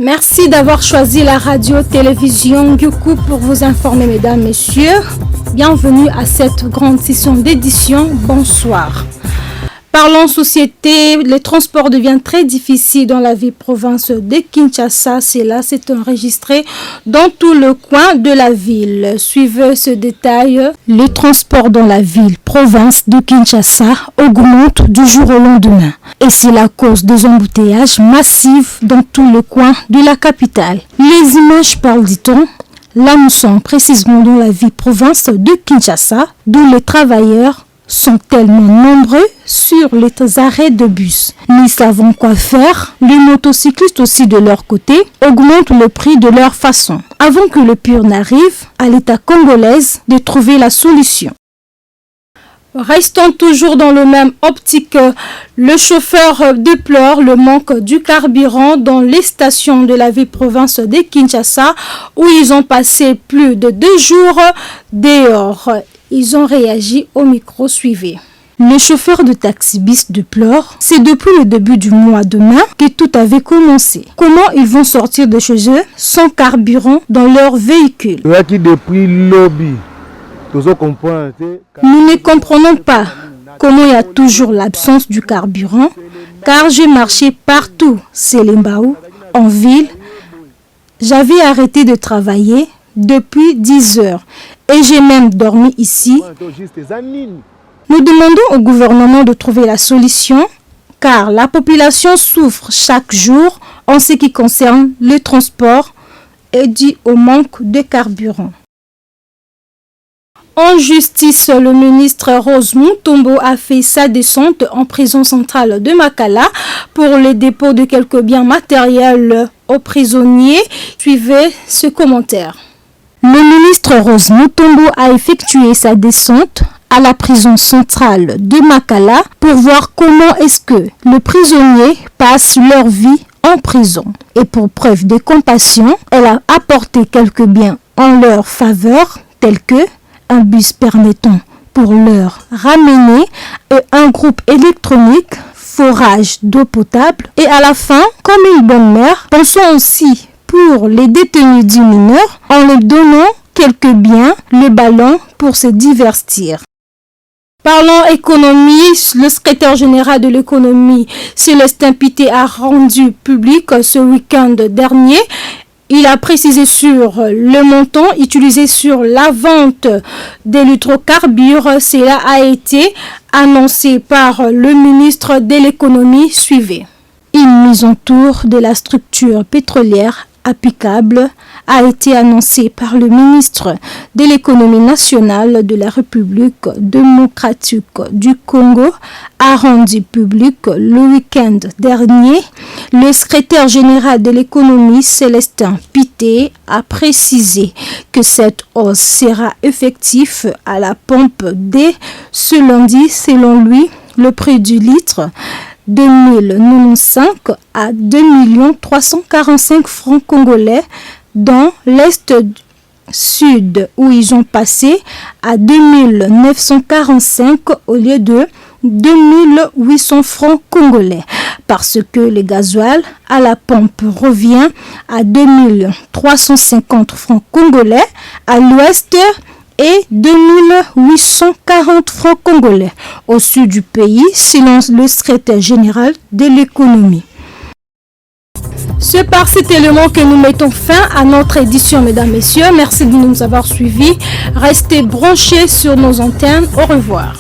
Merci d'avoir choisi la radio-télévision Ngyoku pour vous informer, mesdames, messieurs. Bienvenue à cette grande session d'édition. Bonsoir. Parlons société, les transports deviennent très difficiles dans la ville province de Kinshasa. Cela s'est enregistré dans tout le coin de la ville. Suivez ce détail. Les transports dans la ville province de Kinshasa augmentent du jour au lendemain. Et c'est la cause des embouteillages massifs dans tout le coin de la capitale. Les images parlent, dit-on. Là, nous sommes précisément dans la ville province de Kinshasa, d'où les travailleurs sont tellement nombreux sur les arrêts de bus. N'y savons quoi faire, les motocyclistes aussi de leur côté augmentent le prix de leur façon. Avant que le pire n'arrive, à l'État congolais de trouver la solution. Restons toujours dans le même optique. Le chauffeur déplore le manque du carburant dans les stations de la ville-province de Kinshasa où ils ont passé plus de 2 jours dehors. Ils ont réagi au micro suivi. Les chauffeurs de taxi-bis déplorent, c'est depuis le début du mois de mai que tout avait commencé. Comment ils vont sortir de chez eux sans carburant dans leur véhicule? Nous ne comprenons pas comment il y a toujours l'absence du carburant, car j'ai marché partout, c'est Limbaou, en ville. J'avais arrêté de travailler depuis 10 heures et j'ai même dormi ici. Nous demandons au gouvernement de trouver la solution car la population souffre chaque jour en ce qui concerne le transport et dû au manque de carburant. En justice, le ministre Rose Mutombo a fait sa descente en prison centrale de Makala pour le dépôt de quelques biens matériels aux prisonniers. Suivez ce commentaire. Le ministre Rose Mutombo a effectué sa descente à la prison centrale de Makala pour voir comment est-ce que les prisonniers passent leur vie en prison. Et pour preuve de compassion, elle a apporté quelques biens en leur faveur, tels que un bus permettant pour leur ramener et un groupe électronique, forage d'eau potable. Et à la fin, comme une bonne mère, pensons aussi pour les détenus dits mineurs en leur donnant quelques biens, le ballon pour se divertir. Parlons économie, le secrétaire général de l'économie, Célestin Pité, a rendu public ce week-end dernier. Il a précisé sur le montant utilisé sur la vente des hydrocarbures. Cela a été annoncé par le ministre de l'économie. Suivez. Une mise en tour de la structure pétrolière applicable a été annoncée par le ministre de l'économie nationale de la République démocratique du Congo, a rendu public le week-end dernier. Le secrétaire général de l'économie, Célestin Pité, a précisé que cette hausse sera effective à la pompe dès ce lundi. Selon lui, le prix du litre 2095 à 2 345 francs congolais dans l'est sud où ils ont passé à 2945 au lieu de 2800 francs congolais parce que le gasoil à la pompe revient à 2350 francs congolais à l'ouest et 2840 francs congolais au sud du pays, selon le secrétaire général de l'économie. C'est par cet élément que nous mettons fin à notre édition, mesdames, messieurs. Merci de nous avoir suivis. Restez branchés sur nos antennes. Au revoir.